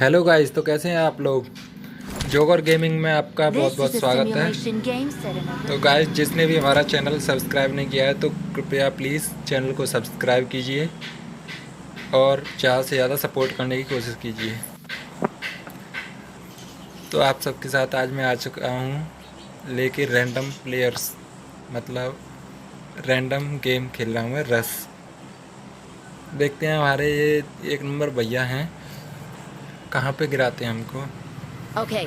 Hello guys, तो कैसे हैं आप लोग। जोगर गेमिंग में आपका बहुत This बहुत is a स्वागत है। simulation game set in a तो room. गाइस, जिसने भी हमारा चैनल सब्सक्राइब नहीं किया है तो कृपया प्लीज़ चैनल को सब्सक्राइब कीजिए और ज़्यादा से ज़्यादा सपोर्ट करने की कोशिश कीजिए। तो आप सबके साथ आज मैं आ चुका हूँ लेके रैंडम प्लेयर्स, मतलब रैंडम गेम खेल रहा हूँ मैं रस। देखते हैं हमारे ये एक नंबर भैया हैं, कहाँ पे गिराते हैं हमको। Okay,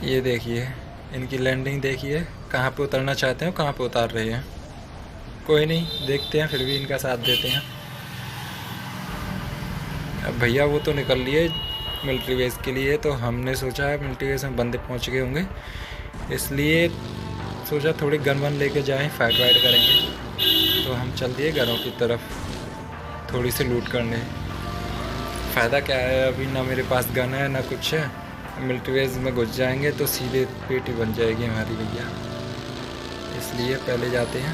ये देखिए, इनकी लैंडिंग देखिए, कहाँ पे उतरना चाहते हैं, कहाँ पे उतार रहे हैं। कोई नहीं, देखते हैं, फिर भी इनका साथ देते हैं। अब भैया वो तो निकल लिए मिलिट्री बेस के लिए, तो हमने सोचा है मिलिट्री बेस में बंदे पहुंच गए होंगे, इसलिए सोचा थोड़ी गन वन लेके जाएं, फाइट वाइट करेंगे। तो हम चल दिए घरों की तरफ थोड़ी सी लूट करने। फ़ायदा क्या है, अभी ना मेरे पास गन है ना कुछ है। मिलिट्री बेस में घुस जाएंगे तो सीधे पेटी बन जाएगी हमारी भैया, इसलिए पहले जाते हैं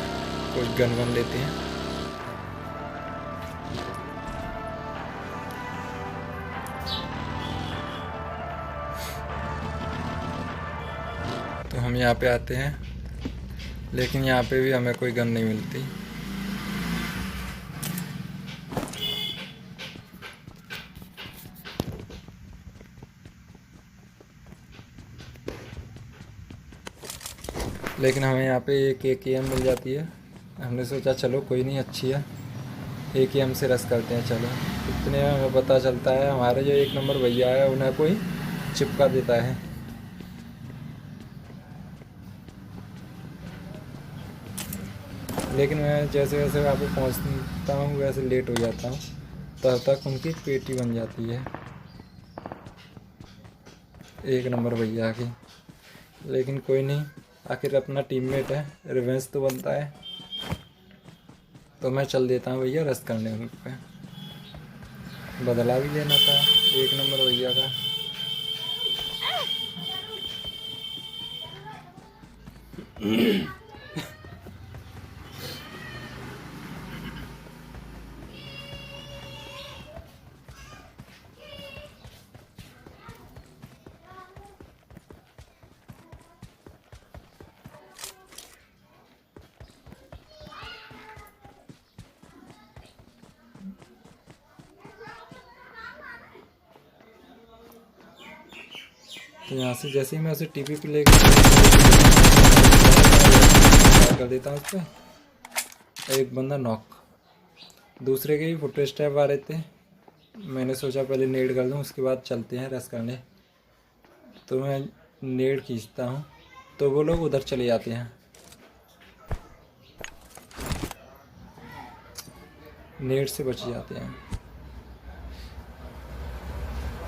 कुछ गन वन लेते हैं। तो हम यहाँ पे आते हैं, लेकिन यहाँ पे भी हमें कोई गन नहीं मिलती। लेकिन हमें यहाँ पे एक AKM मिल जाती है। हमने सोचा चलो कोई नहीं, अच्छी है, AKM से रस करते हैं। चलो, इतने में हमें पता चलता है हमारे जो एक नंबर भैया है उन्हें कोई चिपका देता है। लेकिन मैं जैसे वैसे वहाँ पे पहुँचता हूँ वैसे लेट हो जाता हूँ, तब तक उनकी पेटी बन जाती है एक नंबर भैया की। लेकिन कोई नहीं, आखिर अपना टीममेट है, रिवेंज तो बनता है। तो मैं चल देता हूँ भैया रस करने उन पे, बदला भी लेना था एक नंबर भैया का। तो यहाँ से जैसे ही मैं उसे टीपी पे लेकर कर देता हूँ उस पर, एक बंदा नॉक। दूसरे के ही फुट स्टेप आ रहे थे, मैंने सोचा पहले नेड कर दूँ उसके बाद चलते हैं रस करने। तो मैं नेड खींचता हूँ तो वो लोग उधर चले जाते हैं, नेड से बच जाते हैं।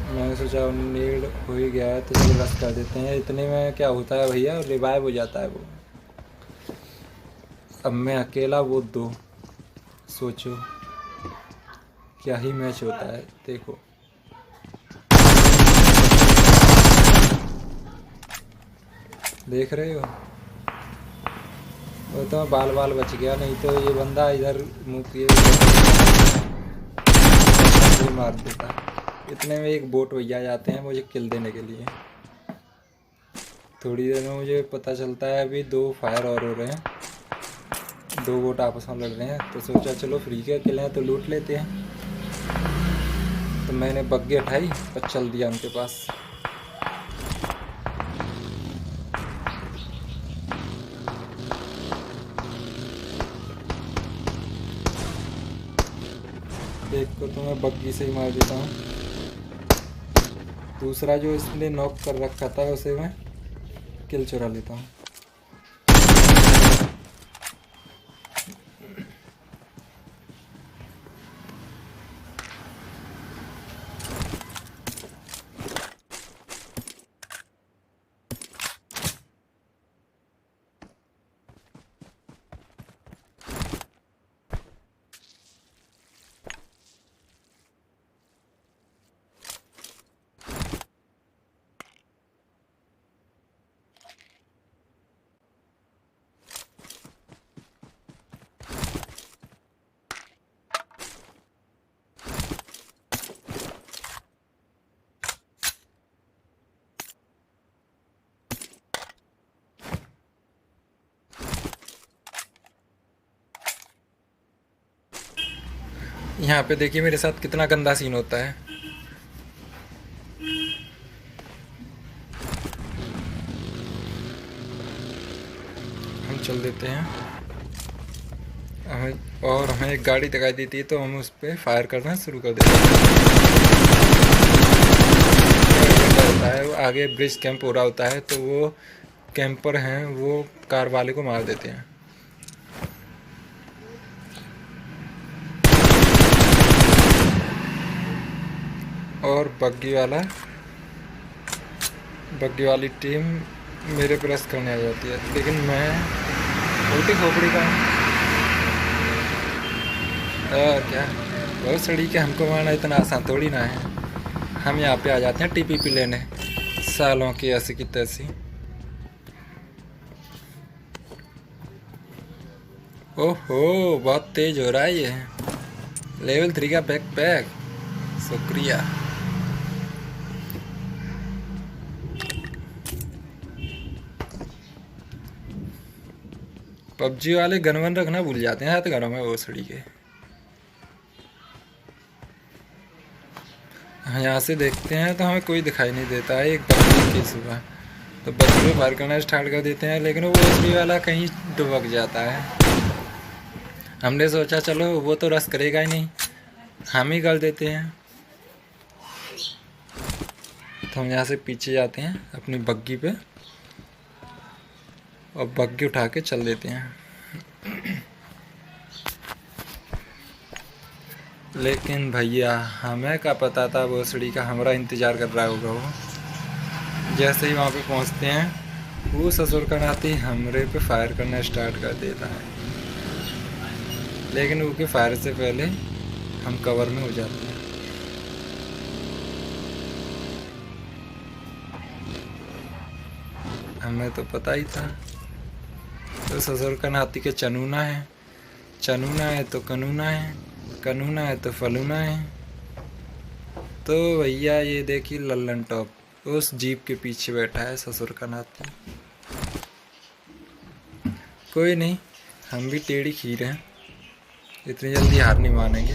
मैंने सोचा नेड हो ही गया है तो चलो रस कर देते हैं। इतने में क्या होता है भैया, रिवाइव हो जाता है वो। अब मैं अकेला, वो दो। सोचो क्या ही मैच होता है, देखो। देख रहे हो, वो तो बाल बाल बच गया, नहीं तो ये बंदा इधर मुँह किए मार देता। इतने में एक बोट भैया जाते हैं मुझे किल देने के लिए। थोड़ी देर में मुझे पता चलता है अभी दो फायर और हो रहे हैं, दो बोट आपस में लड़ रहे हैं। तो सोचा चलो फ्री के किल हैं तो लूट लेते हैं। तो मैंने बग्गी उठाई और चल दिया उनके पास। एक को तो मैं बग्गी से ही मार देता हूँ, दूसरा जो इसने नॉक कर रखा था उसे मैं किल चुरा लेता हूँ। यहाँ पे देखिए मेरे साथ कितना गंदा सीन होता है। हम चल देते हैं। हमें एक गाड़ी दिखाई देती है तो हम उस पर फायर करना शुरू कर देते हैं। होता है वो आगे ब्रिज कैंप हो रहा होता है तो वो कैंपर हैं वो कार वाले को मार देते हैं। और बग्गी वाली टीम मेरे प्रेस करने आ जाती है, लेकिन मैं छोटी खोपड़ी का क्या बहुत सड़ी के हमको मारना इतना आसान थोड़ी ना है। हम यहाँ पे आ जाते हैं टीपीपी लेने, सालों की ऐसी की तैसी। ओहो बहुत तेज हो रहा है ये। लेवल 3 का बैकपैक, शुक्रिया। पबजी वाले गन वन रखना भूल जाते हैं हाथ घरों में वो सड़ी के। यहाँ से देखते हैं तो हमें कोई दिखाई नहीं देता है। एक बच्चे की सुबह तो बच्चे को फायर करना स्टार्ट कर देते हैं, लेकिन वो एसपी वाला कहीं दुबक जाता है। हमने सोचा चलो वो तो रस करेगा ही नहीं, हम ही कर देते हैं। तो हम यहाँ से पीछे जाते हैं अपनी बग्गी पे और बग्गी उठा के चल देते हैं। लेकिन भैया हमें क्या पता था भोसड़ी का हमारा इंतज़ार कर रहा होगा वो। जैसे ही वहाँ पे पहुँचते हैं वो ससुर का नाती हमरे पे फायर करना स्टार्ट कर देता है, लेकिन उसके फायर से पहले हम कवर में हो जाते हैं। हमें तो पता ही था। तो ससुर का नाती के चनूना है, चनूना है तो कनूना है, कनूना है तो फलूना है। तो भैया ये देखिए लल्लन टॉप उस जीप के पीछे बैठा है ससुर का नाती। कोई नहीं, हम भी टेढ़ी खीर हैं, इतनी जल्दी हार नहीं मानेंगे।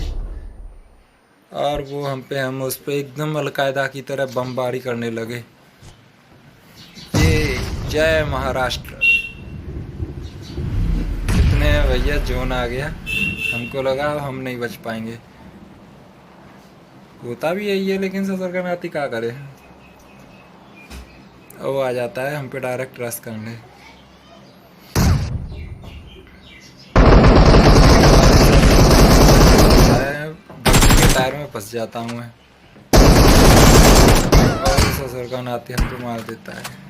और वो हम उस पर एकदम अलकायदा की तरह बमबारी करने लगे। ये जय महाराष्ट्र। इतने भैया जोन आ गया, हमको लगा हम नहीं बच पाएंगे। होता भी यही है, लेकिन ससुर का नाती क्या करे। वो आ जाता है हम पे डायरेक्ट रश करने। टायर में फंस जाता हूँ मैं और ससुर का नाती हमको मार देता है।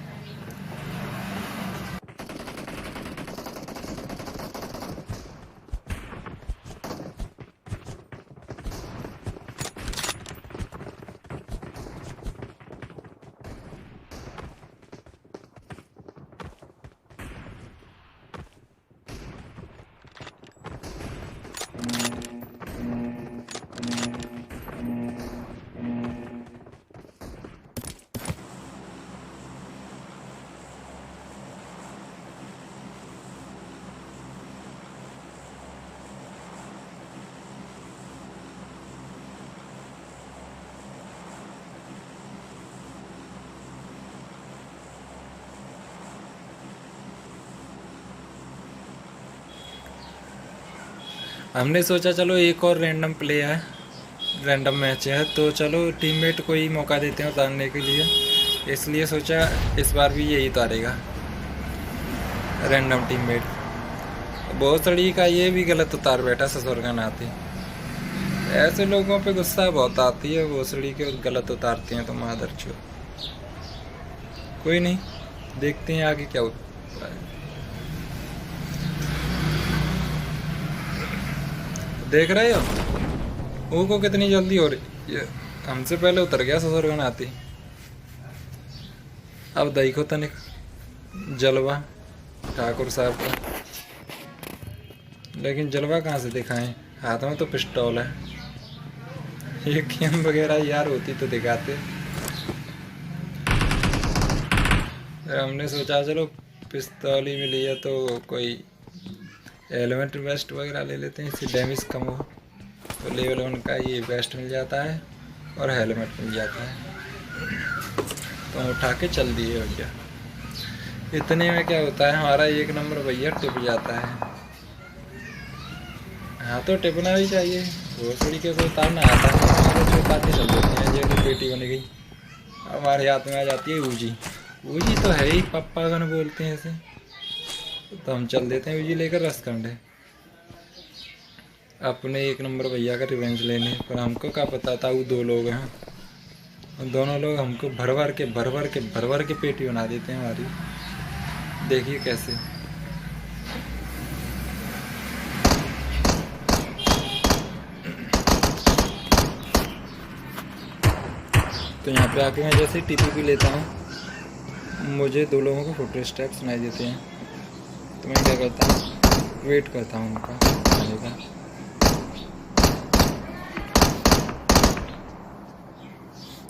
हमने सोचा चलो एक और रैंडम प्ले है, रैंडम मैच है, तो चलो टीममेट को ही मौका देते हैं उतारने के लिए। इसलिए सोचा इस बार भी यही उतारेगा रैंडम टीममेट। बहुत सड़ी का ये भी गलत उतार बैठा ससुर का नाती। ऐसे लोगों पे गुस्सा बहुत आती है, वो सड़ी के गलत उतारते हैं तो मादर चो। कोई नहीं, देखते हैं आगे क्या होता है। देख रहे हो वो को कितनी जल्दी हो रही है, हमसे पहले उतर गया ससुर का नाती। अब देखो तनिक जलवा ठाकुर साहब का, लेकिन जलवा कहाँ से दिखाएं, हाथ में तो पिस्टल है। ये गेम वगैरह यार होती तो दिखाते। हमने सोचा चलो पिस्तौल ही मिली है तो कोई एलिमेंट वेस्ट वगैरह ले लेते हैं, इससे डैमेज कम हो। तो लेवल 1 का ये वेस्ट मिल जाता है और हेलमेट मिल जाता है। तो हम उठा के चल दिए भैया। इतने में क्या होता है, हमारा 1 नंबर भैया टिप जाता है। हाँ तो टिपना भी चाहिए, भोसड़ी के को उतारना आता है तो उतार के चल देते हैं। जैसे पेटी बन गई, हमारे हाथ में आ जाती है ऊजी। ऊजी तो है ही, पप्पा गन बोलते हैं इसे। तो हम चल देते हैं ऊजी लेकर रसखंडे, अपने 1 नंबर भैया का रिवेंज लेने। पर हमको क्या पता था वो 2 लोग हैं, और दोनों लोग हमको भर भर के पेटी बना देते हैं हमारी। देखिए कैसे। तो यहाँ पे आके मैं जैसे टीपीपी लेता हूँ, मुझे 2 लोगों के फुट स्टेप सुनाई देते हैं। तो मैं क्या करता हूँ, वेट करता हूँ उनका आने का।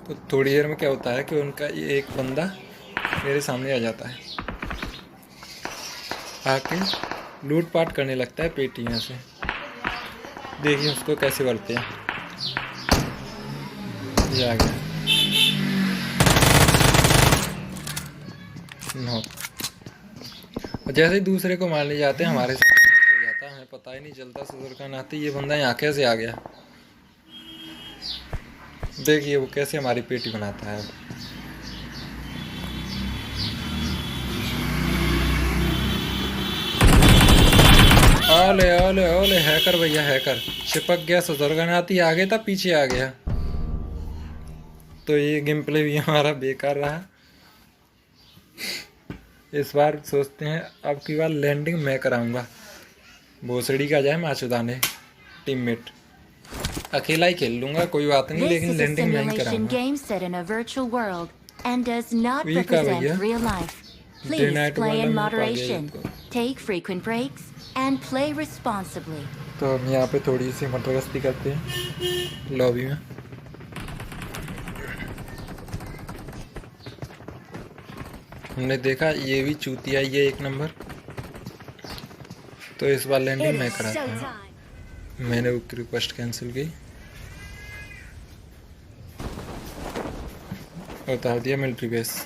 तो थोड़ी देर में क्या होता है कि उनका ये एक बंदा मेरे सामने आ जाता है, आके लूटपाट करने लगता है पेटियाँ से। देखिए उसको कैसे करते हैं। ये आ गया नो। और जैसे ही दूसरे को मारने जाते हैं, हमारे साथ हो जाता है, हमें पता ही नहीं चलता सदर का नाते ये बंदा यहाँ कैसे आ गया। देखिए वो कैसे हमारी पेटी बनाता है। ओले ओले ओले, हैकर भैया हैकर। चिपक गया सदर का नाती, आगे था पीछे आ गया। तो ये गेम प्ले भी हमारा बेकार रहा। इस बार सोचते हैं अब की बार लैंडिंग मैं कराऊंगा। भोसड़ी का जाए माचुदाने टीममेट। अकेला ही खेल लूंगा कोई बात नहीं, This लेकिन is a लैंडिंग मैं ही simulation कराऊंगा। game set in a virtual world and does not वी का भैया represent real life. Day Please night play वाला in में पा गया moderation, इसको। take frequent breaks, and play responsibly. तो हम यहाँ पे थोड़ी सी मटरगस्ती करते हैं लॉबी में। हमने देखा ये भी चूतिया ये 1 नंबर, तो इस बार लैंडिंग मैं कराता हूँ। मैंने उसकी रिक्वेस्ट कैंसिल की, उतार दिया military base.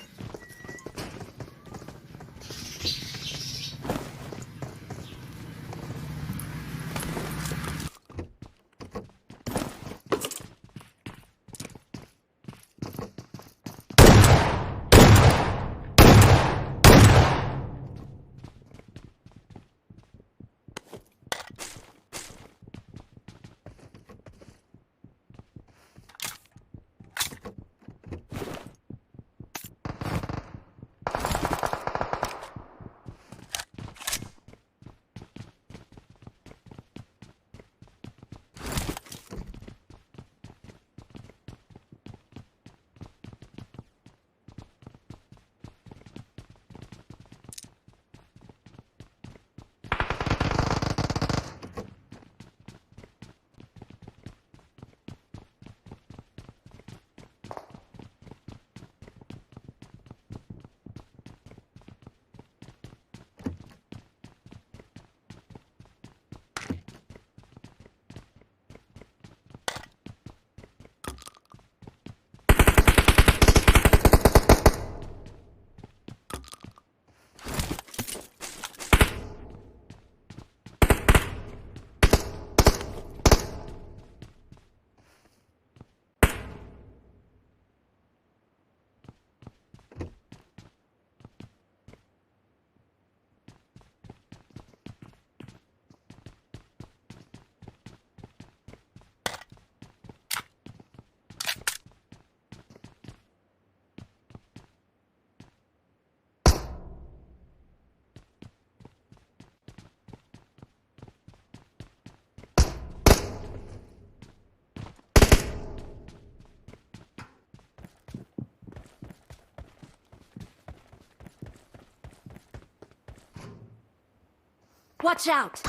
Watch out!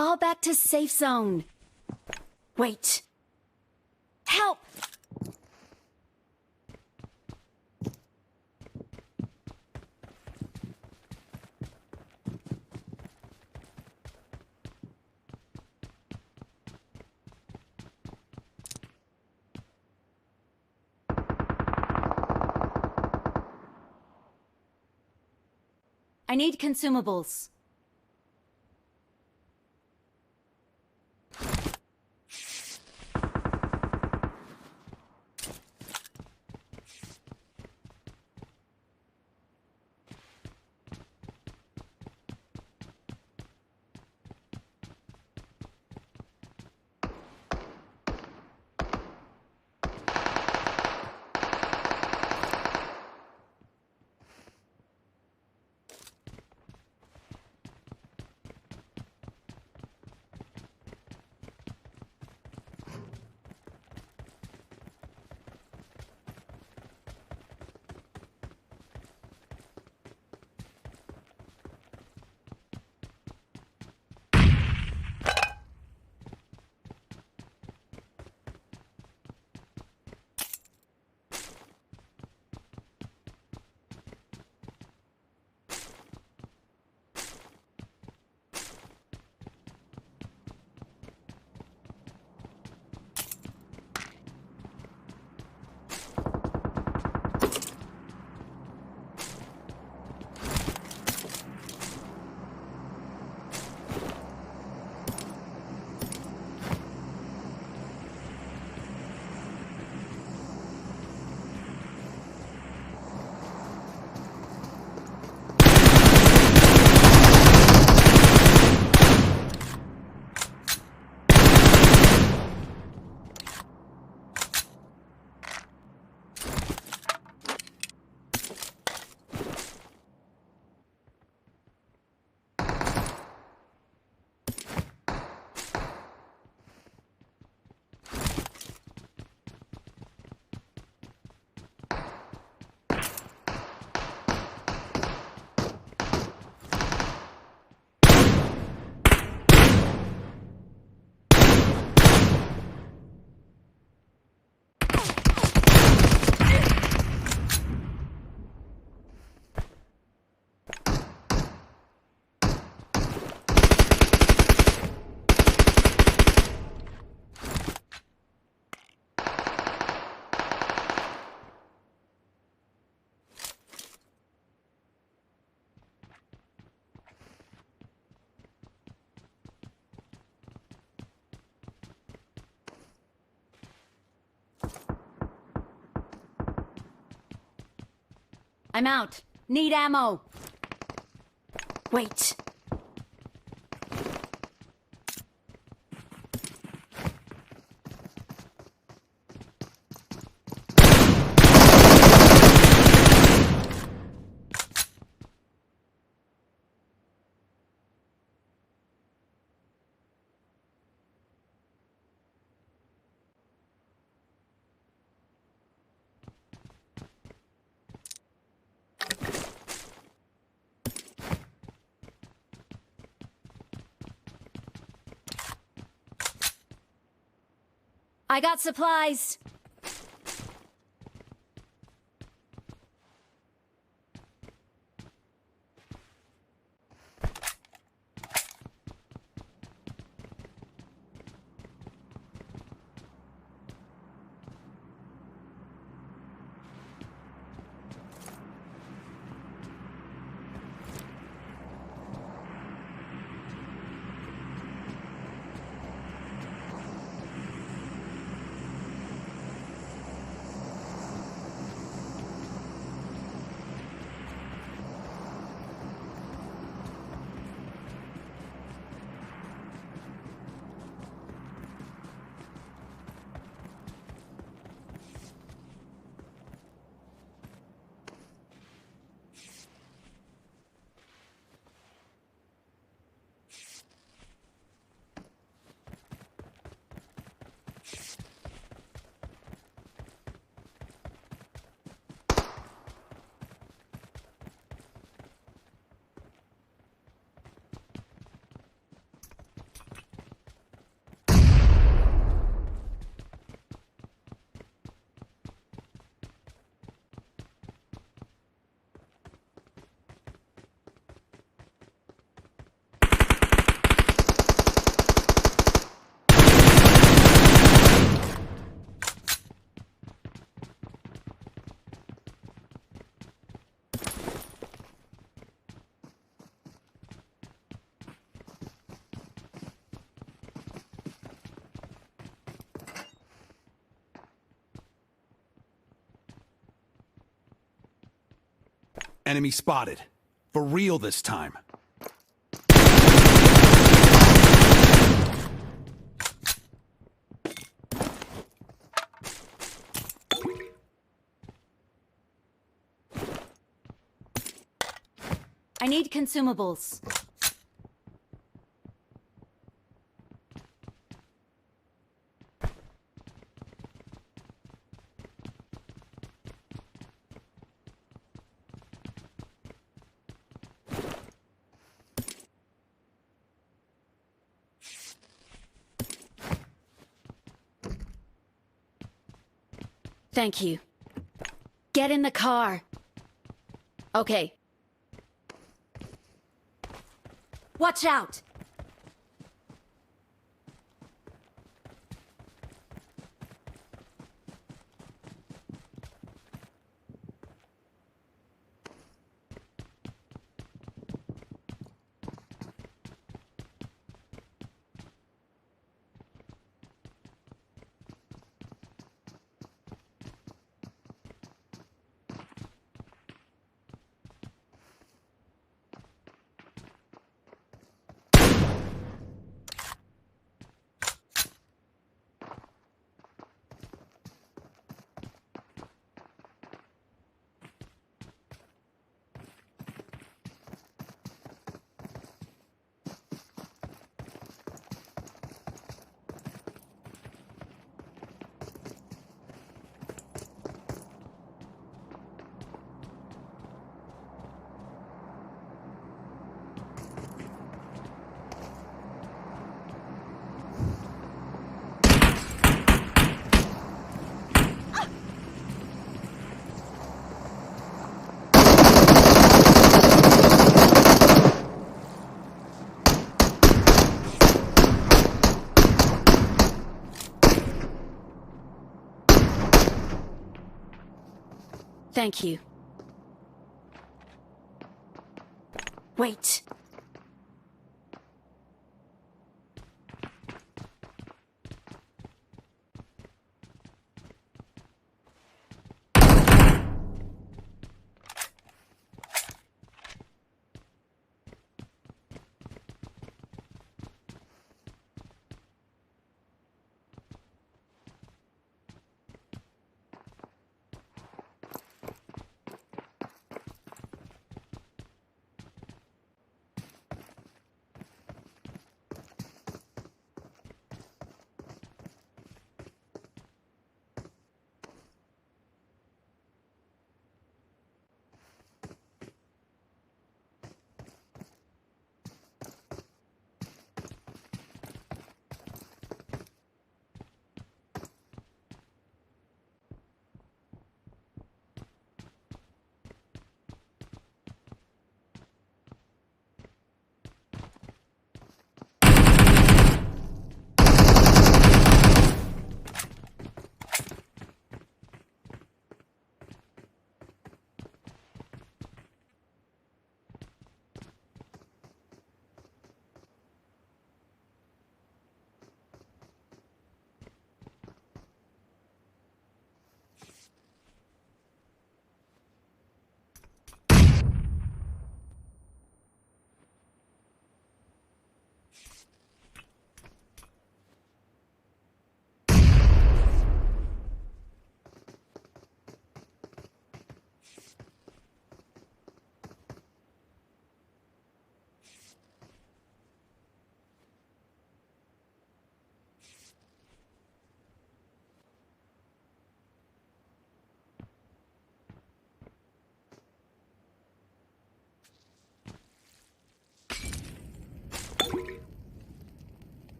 Fall back to safe zone. Wait. Help! I need consumables. I'm out. Need ammo. Wait. I got supplies. Enemy spotted. For real this time. I need consumables. Thank you. Get in the car. Okay. Watch out! Thank you. Wait.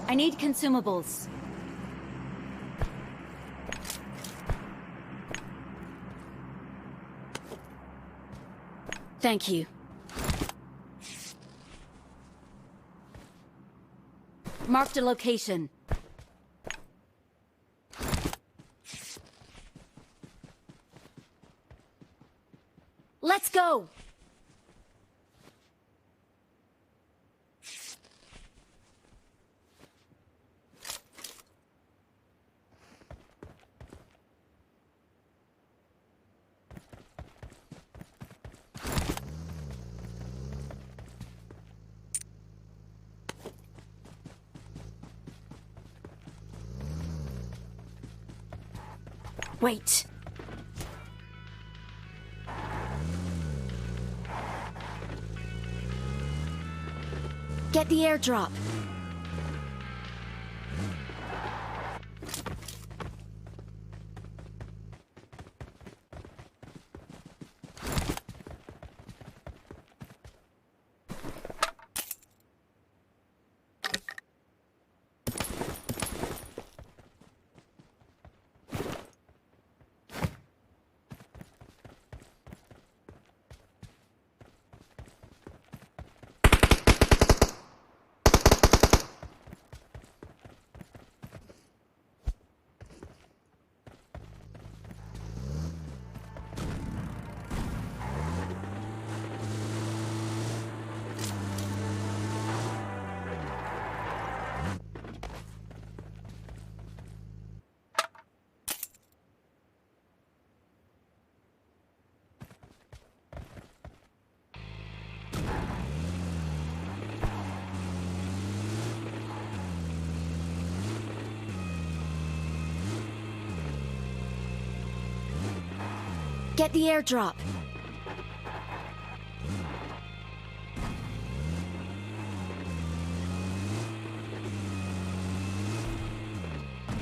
I need consumables. Thank you. Marked a location. Let's go! Wait. Get the airdrop. Get the airdrop.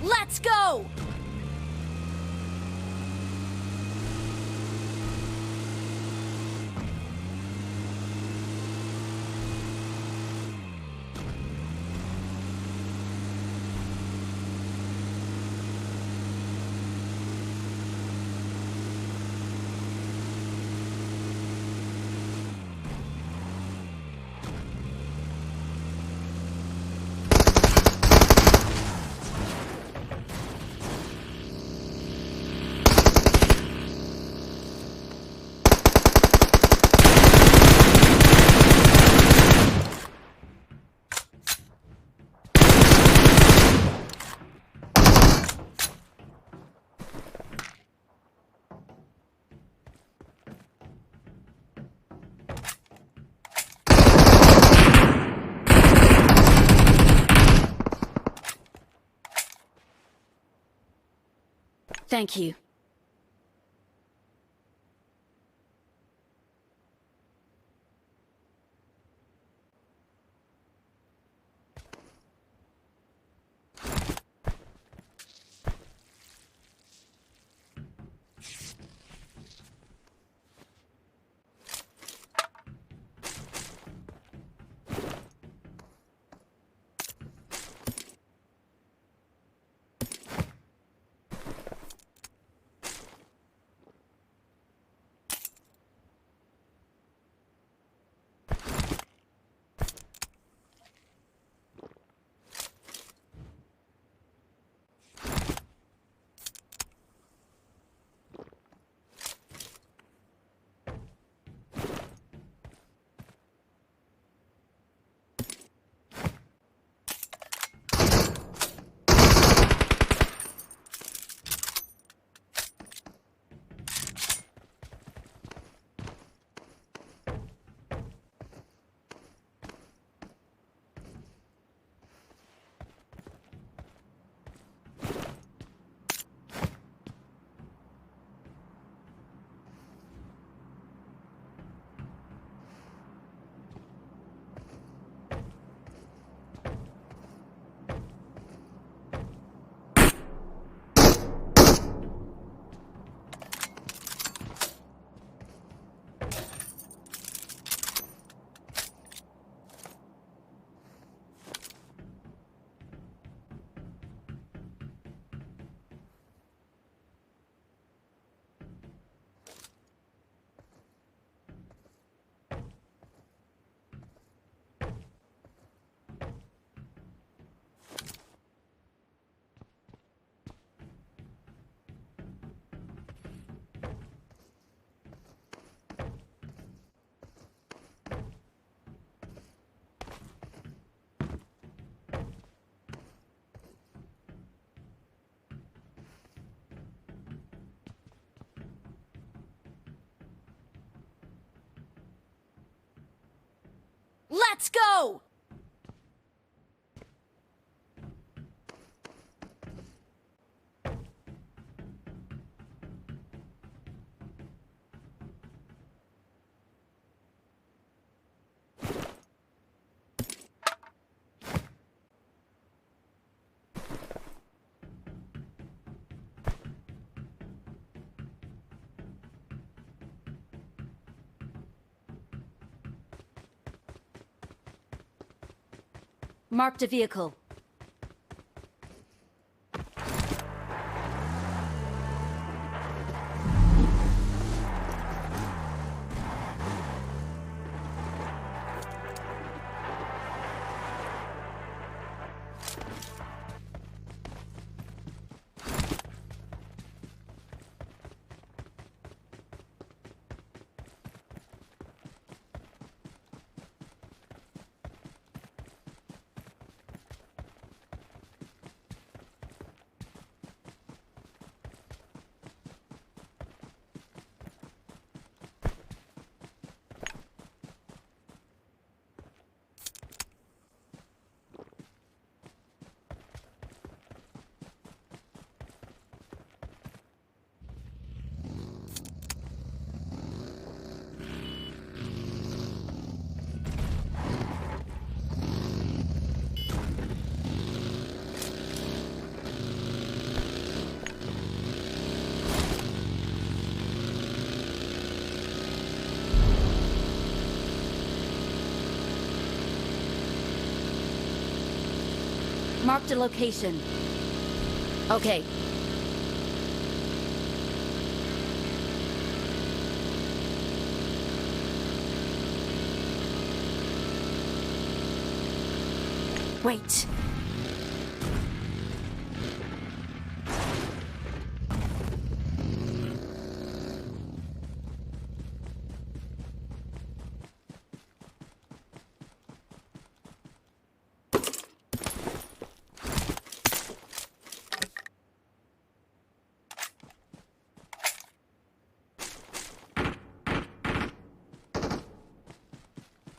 Let's go! Thank you. Let's go! Marked a vehicle. Marked a location. Okay. Wait.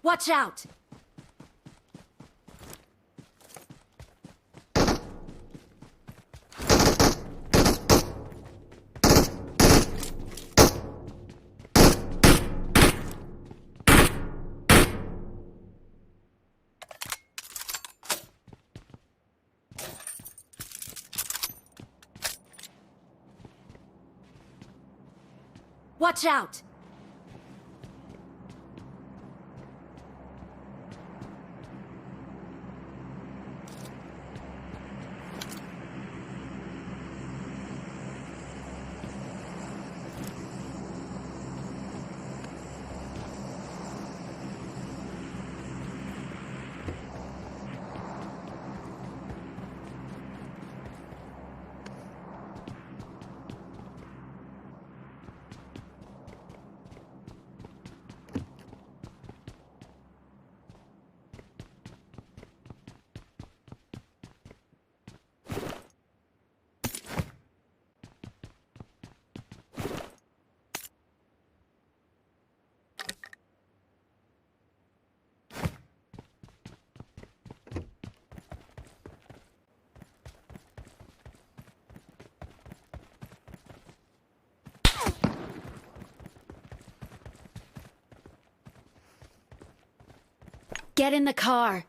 Watch out! Watch out! Get in the car.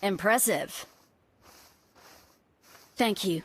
Impressive. Thank you.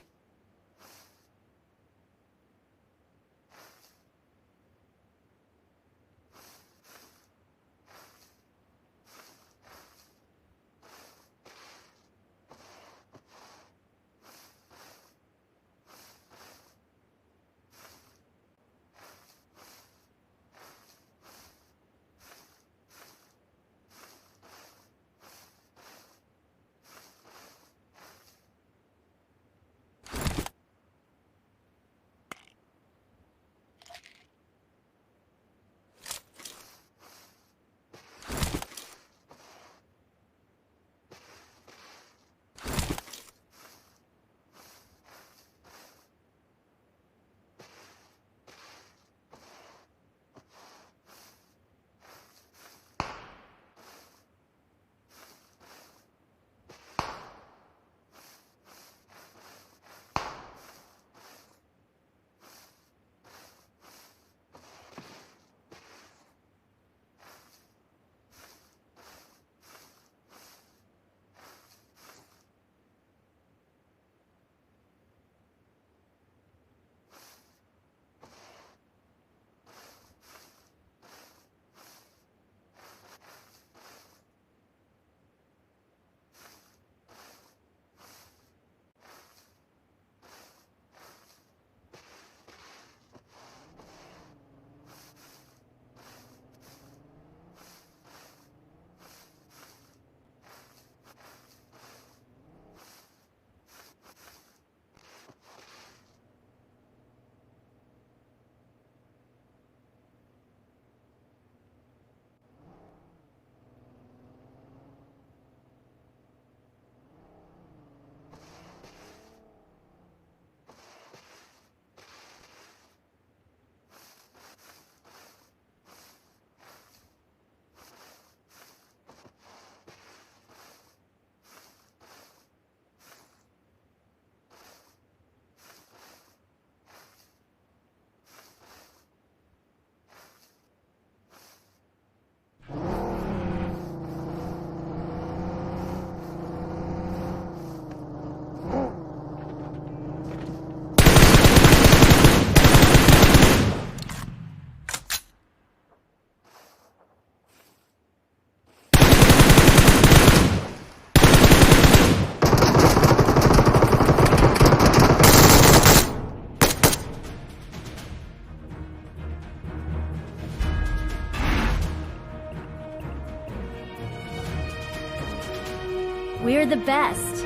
We're the best.